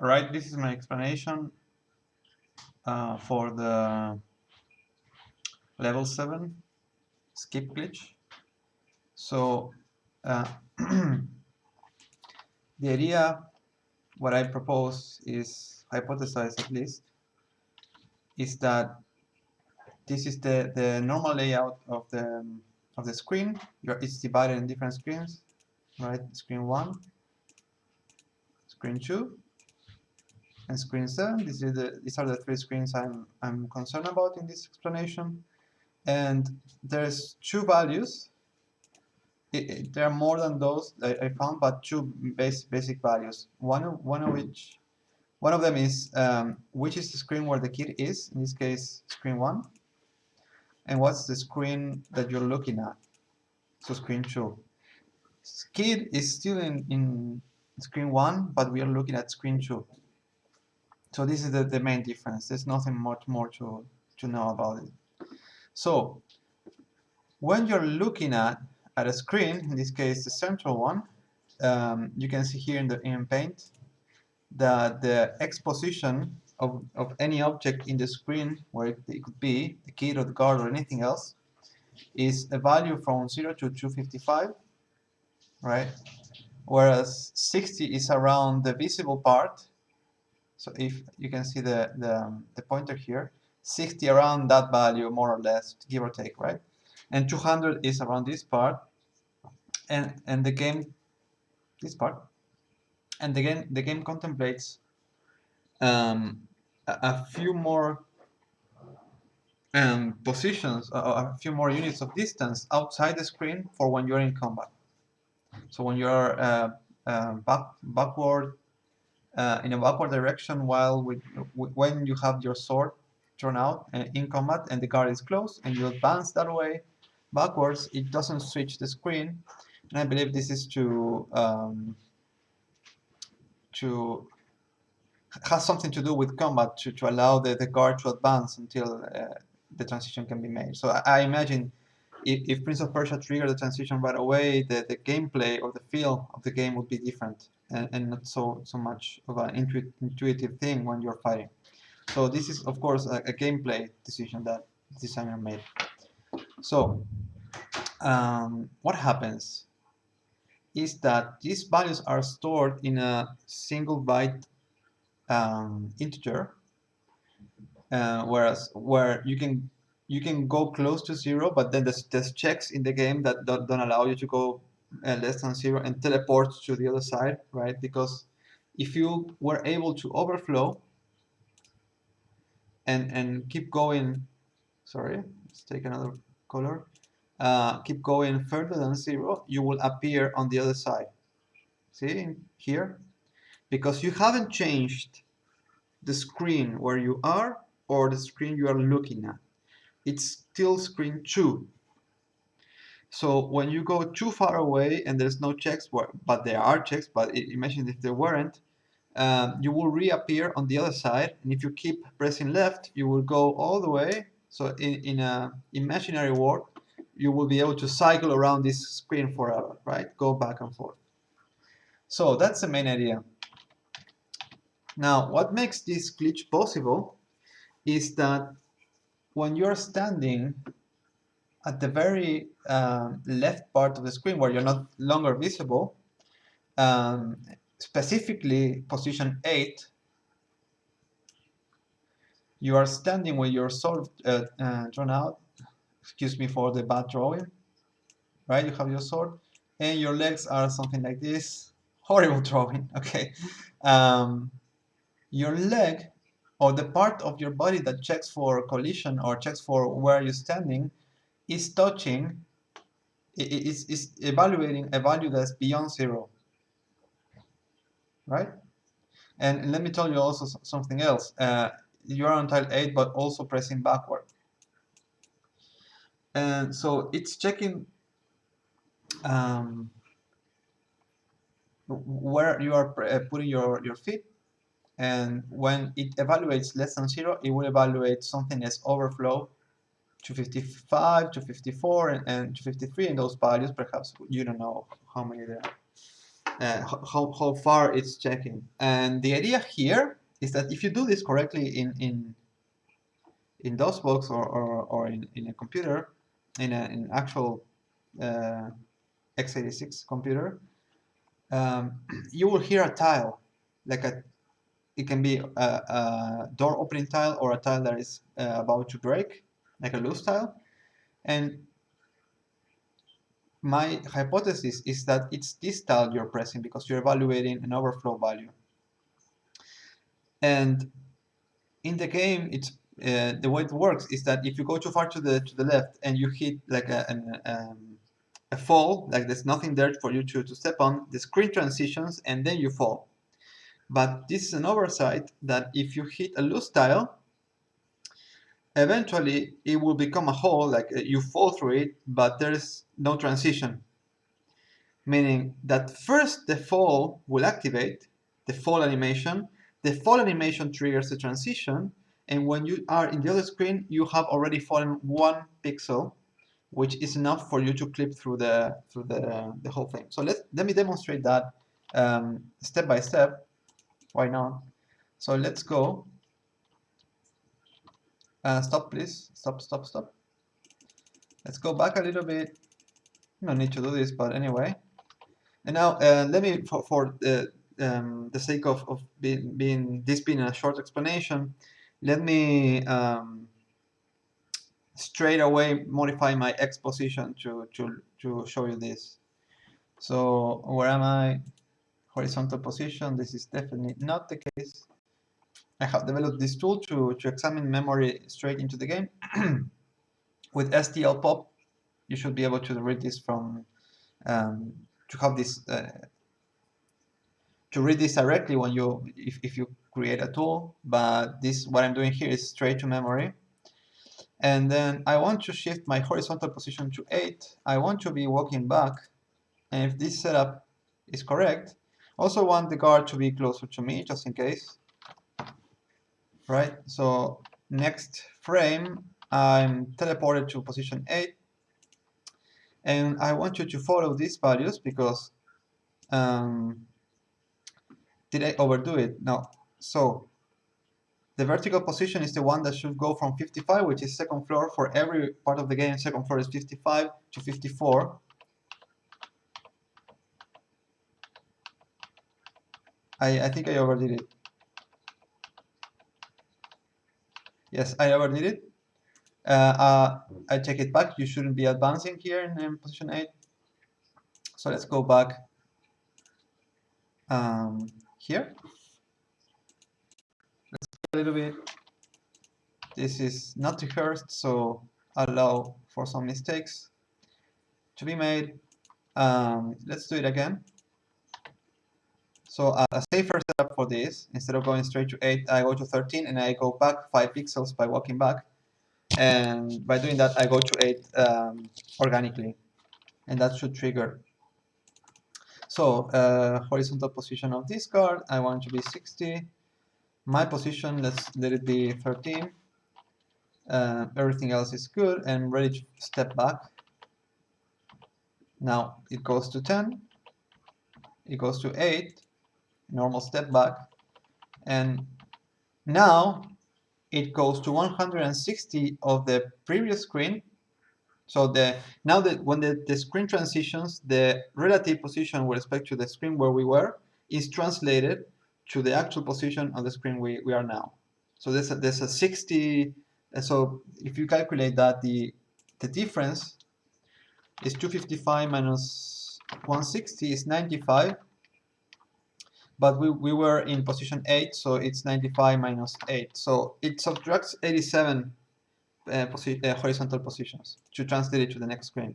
All right, this is my explanation for the level 7 skip glitch. So uh, the idea, what I propose is, hypothesize at least, is that this is the normal layout of the screen. It's divided in different screens, right? Screen 1, screen 2, and screen 7. These are the three screens I'm concerned about in this explanation. And there's two values. There are more than those I found, but two basic values. One of them is which is the screen where the kid is. In this case, screen 1. And what's the screen that you're looking at? So screen 2. Kid is still in screen 1, but we are looking at screen 2. So this is the main difference. There's nothing much more to know about it. So when you're looking at a screen, in this case the central one, you can see here in Paint that the X position of any object in the screen, where it could be the kid or the guard or anything else, is a value from 0 to 255, right? Whereas 60 is around the visible part. So if you can see the pointer here, 60 around that value, more or less, give or take, right? And 200 is around this part, and the game, this part, and the game contemplates a few more positions, a few more units of distance outside the screen for when you're in combat. So when you're backward, in a backward direction, while when you have your sword thrown out in combat and the guard is close and you advance that way backwards, it doesn't switch the screen. And I believe this is to has something to do with combat, to allow the guard to advance until the transition can be made. So I imagine if Prince of Persia triggered the transition right away, the gameplay or the feel of the game would be different and not so much of an intuitive thing when you're fighting. So this is, of course, a gameplay decision that the designer made. So what happens is that these values are stored in a single byte integer, where you can go close to 0, but then there's checks in the game that don't allow you to go less than 0 and teleport to the other side, right? Because if you were able to overflow and keep going, sorry, let's take another color, keep going further than 0, you will appear on the other side. See here? Because you haven't changed the screen where you are or the screen you are looking at. It's still screen 2. So when you go too far away and there's no checks, but there are checks, but imagine if there weren't, you will reappear on the other side, and if you keep pressing left, you will go all the way. So in an imaginary world, you will be able to cycle around this screen forever, right? Go back and forth. So that's the main idea. Now, what makes this glitch possible is that when you're standing at the very left part of the screen where you're not longer visible, specifically position 8, you are standing with your sword drawn out. Excuse me for the bad drawing, right? You have your sword and your legs are something like this. Horrible drawing, okay. Your leg, or the part of your body that checks for collision or checks for where you're standing, is touching, is evaluating a value that's beyond 0, right? And let me tell you also something else. You are on tile 8, but also pressing backward. And so it's checking where you are putting your feet. And when it evaluates less than 0, it will evaluate something as overflow to 55, to 54, and to 53, and those values, perhaps you don't know how many there are. how far it's checking. And the idea here is that if you do this correctly in DOSBox or in a computer, in an actual x86 computer, you will hear a tile, like it can be a door opening tile or a tile that is about to break, like a loose tile. And my hypothesis is that it's this tile you're pressing because you're evaluating an overflow value. And in the game, it's the way it works is that if you go too far to the left and you hit like a fall, like there's nothing there for you to step on, the screen transitions and then you fall. But this is an oversight that if you hit a loose tile, eventually it will become a hole, like you fall through it, but there's no transition. Meaning that first the fall will activate, the fall animation triggers the transition, and when you are in the other screen, you have already fallen 1 pixel, which is enough for you to clip through the whole thing. So let me demonstrate that step by step. Why not? So let's go. Stop, please. Stop. Let's go back a little bit. No need to do this, but anyway. And now let me, for the sake of being a short explanation, let me straight away modify my X position to show you this. So where am I? Horizontal position. This is definitely not the case. I have developed this tool to examine memory straight into the game. With STL-POP, you should be able to read this from to have this to read this directly when you if you create a tool. But this, what I'm doing here, is straight to memory. And then I want to shift my horizontal position to 8. I want to be walking back, and if this setup is correct, also want the guard to be closer to me, just in case. Right, so next frame, I'm teleported to position 8, and I want you to follow these values because did I overdo it? No. So the vertical position is the one that should go from 55, which is second floor. For every part of the game, second floor is 55 to 54. I think I overdid it. Yes, I overdid it. I take it back. You shouldn't be advancing here in position 8. So let's go back here. Let's a little bit. This is not rehearsed, so allow for some mistakes to be made. Let's do it again. So a safer setup for this, instead of going straight to 8, I go to 13 and I go back 5 pixels by walking back. And by doing that, I go to 8 organically. And that should trigger. So horizontal position of this card, I want to be 60. My position, let's let it be 13. Everything else is good and ready to step back. Now it goes to 10. It goes to 8. Normal step back, and now it goes to 160 of the previous screen. So now that when the screen transitions, the relative position with respect to the screen where we were is translated to the actual position on the screen we are now. So there's a 60. So if you calculate that, the difference is 255 minus 160 is 95. But we were in position 8, so it's 95 minus 8. So it subtracts 87 horizontal positions to translate it to the next screen.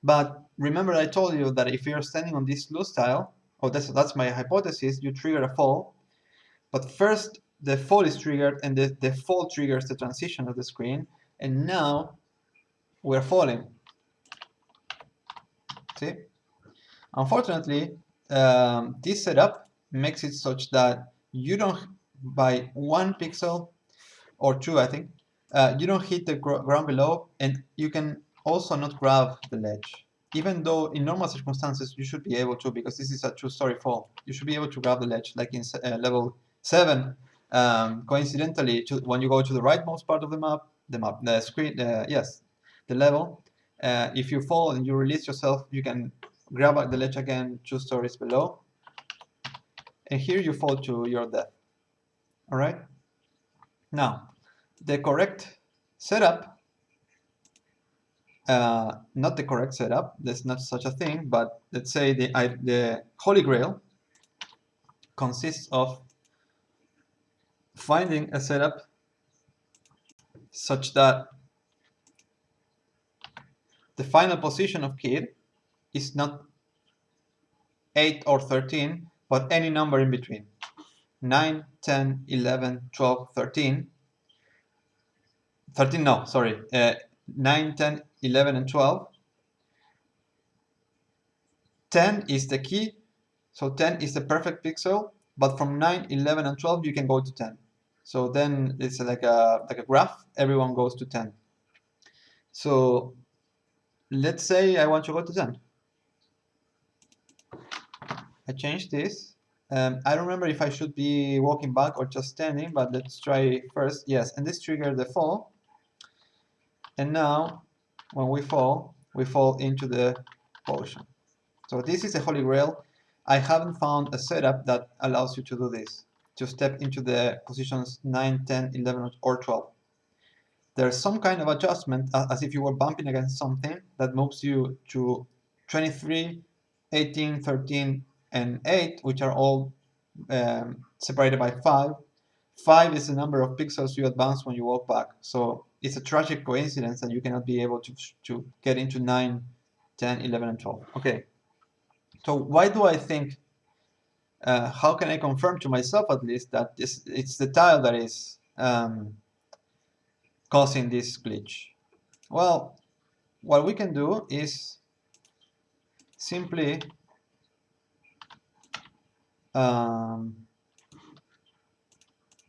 But remember, I told you that if you're standing on this loose tile, that's my hypothesis, you trigger a fall. But first, the fall is triggered, and the fall triggers the transition of the screen. And now we're falling. See? Unfortunately, this setup makes it such that you don't, by 1 pixel or 2, I think, you don't hit the ground below, and you can also not grab the ledge. even though in normal circumstances you should be able to, because this is a true story fall, you should be able to grab the ledge like in level 7. Coincidentally, when you go to the rightmost part of the screen, yes, the level, if you fall and you release yourself, you can grab the ledge again 2 stories below, and here you fall to your death. All right. Now, the correct setup, not the correct setup, there's not such a thing, but let's say the Holy Grail consists of finding a setup such that the final position of kid is not 8 or 13, but any number in between. 9, 10, 11, 12, 13. 13, no, sorry. 9, 10, 11, and 12. 10 is the key, so 10 is the perfect pixel, but from 9, 11, and 12 you can go to 10. So then it's like a graph, everyone goes to 10. So let's say I want to go to 10. I changed this. I don't remember if I should be walking back or just standing, but let's try first. Yes, and this triggered the fall. And now, when we fall into the potion. So this is the Holy Grail. I haven't found a setup that allows you to do this, to step into the positions 9, 10, 11, or 12. There's some kind of adjustment, as if you were bumping against something that moves you to 23, 18, 13, and 8, which are all separated by 5. 5 is the number of pixels you advance when you walk back. So it's a tragic coincidence that you cannot be able to get into 9, 10, 11, and 12. Okay. So why do I think, how can I confirm to myself at least that it's the tile that is causing this glitch? Well, what we can do is simply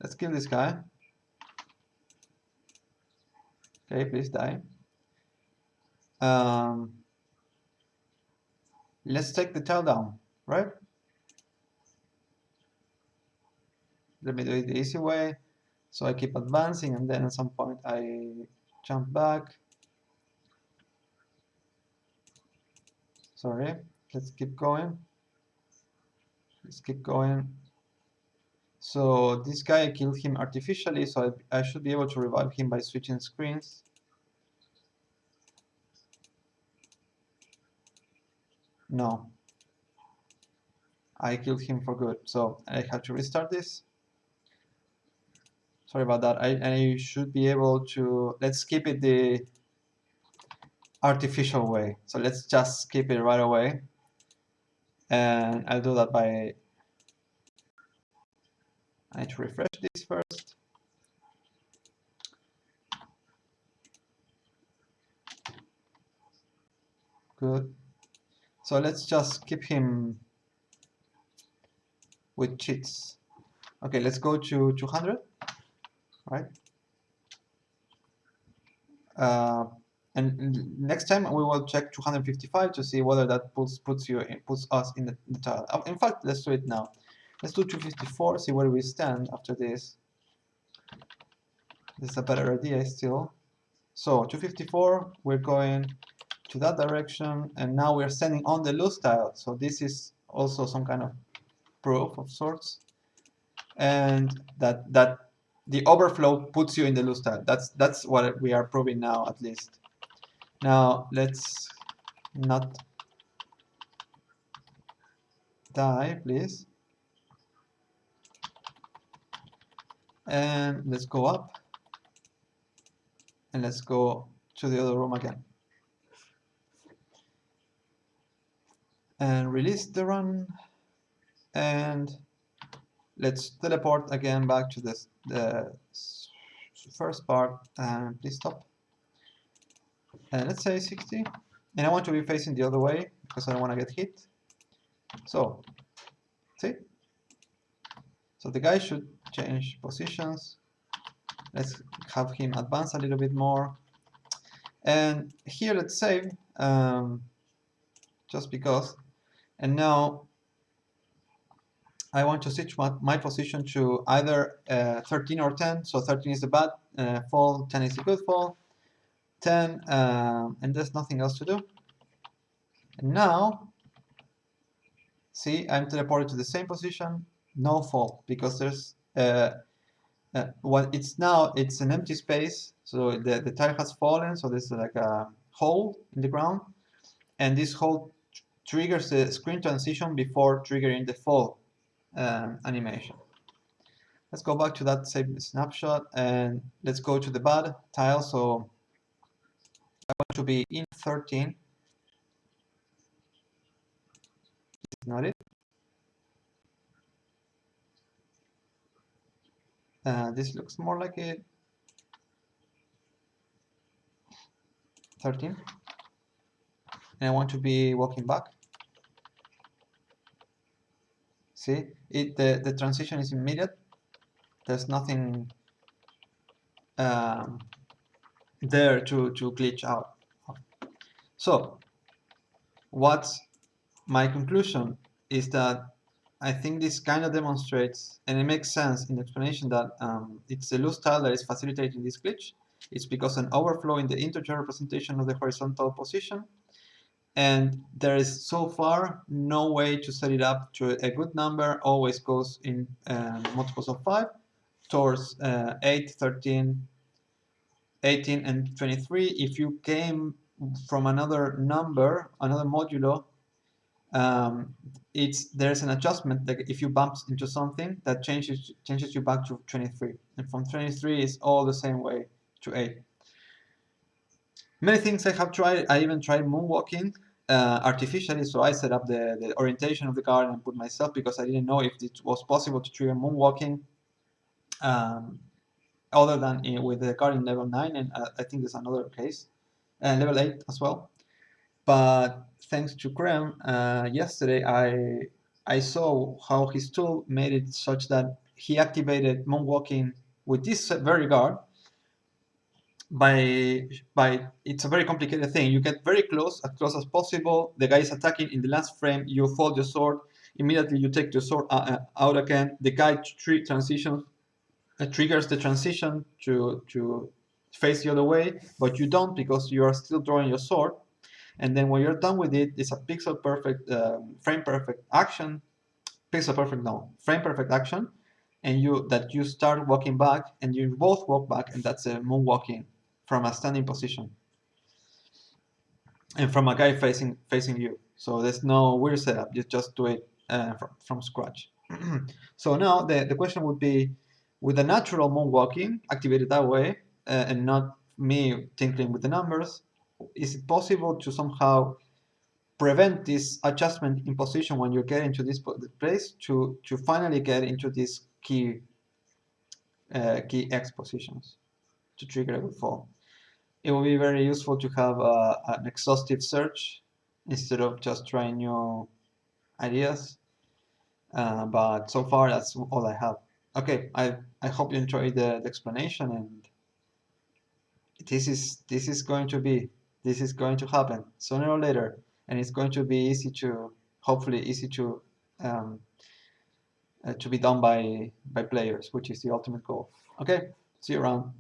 let's kill this guy. Okay, please die. Let's take the tile down, right? Let me do it the easy way. So I keep advancing, and then at some point I jump back. Sorry, let's keep going. Let's keep going. So this guy, I killed him artificially, so I should be able to revive him by switching screens. No. I killed him for good, so I have to restart this. Sorry about that. I should be able to, let's skip it the artificial way. So let's just skip it right away. And I'll do that by, I need to refresh this first. Good. So let's just keep him with cheats. Okay, let's go to 200, right? And next time we will check 255 to see whether that puts us in the tile. In fact, let's do it now. Let's do 254, see where we stand after this. This is a better idea still. So 254, we're going to that direction, and now we're standing on the loose tile. So this is also some kind of proof of sorts, and that the overflow puts you in the loose tile. That's what we are proving now, at least. Now let's not die, please, and let's go up, and let's go to the other room again, and release the run, and let's teleport again back to the first part, and please stop. And let's say 60, and I want to be facing the other way because I don't want to get hit. So, see? So the guy should change positions. Let's have him advance a little bit more. And here, let's save. just because. And now I want to switch my position to either 13 or 10. So 13 is the bad fall, 10 is the good fall, 10, and there's nothing else to do. And now, see, I'm teleported to the same position, no fall, because there's what it's now, it's an empty space. So the tile has fallen, so there's like a hole in the ground, and this hole triggers the screen transition before triggering the fall animation. Let's go back to that same snapshot and let's go to the bad tile. So I want to be in 13. This is not it. This looks more like it. 13. And I want to be walking back. See, the transition is immediate. There's nothing there to glitch out. So what's my conclusion is that I think this kind of demonstrates, and it makes sense in the explanation, that it's the loose tile that is facilitating this glitch. It's because an overflow in the integer representation of the horizontal position, and there is so far no way to set it up to a good number. Always goes in multiples of 5 towards 8, 13, 18, and 23. If you came from another number, another modulo, there's an adjustment that if you bump into something that changes you back to 23, and from 23 is all the same way to 8. Many things I have tried. I even tried moonwalking artificially. So I set up the orientation of the card and put myself, because I didn't know if it was possible to trigger moonwalking other than with the card in level 9, and I think there's another case, and level 8 as well. But thanks to Grail, yesterday I saw how his tool made it such that he activated moonwalking with this very guard. By it's a very complicated thing. You get very close, as close as possible. The guy is attacking. In the last frame, you fold your sword. Immediately, you take your sword out again. The guy transitions, triggers the transition to face the other way, but you don't, because you are still drawing your sword. And then when you're done with it, it's a pixel perfect, frame perfect action. Pixel perfect, no, frame perfect action, and you start walking back, and you both walk back, and that's a moonwalking from a standing position, and from a guy facing you. So there's no weird setup. You just do it from scratch. So now the question would be, with the natural moonwalking activated that way, and not me tinkering with the numbers, is it possible to somehow prevent this adjustment in position when you get into this place to finally get into these key X positions to trigger a good fall? It will be very useful to have an exhaustive search instead of just trying new ideas. But so far, that's all I have. Okay, I hope you enjoyed the explanation, and this is going to happen sooner or later, and it's going to be easy to, hopefully easy to be done by players, which is the ultimate goal. Okay, see you around.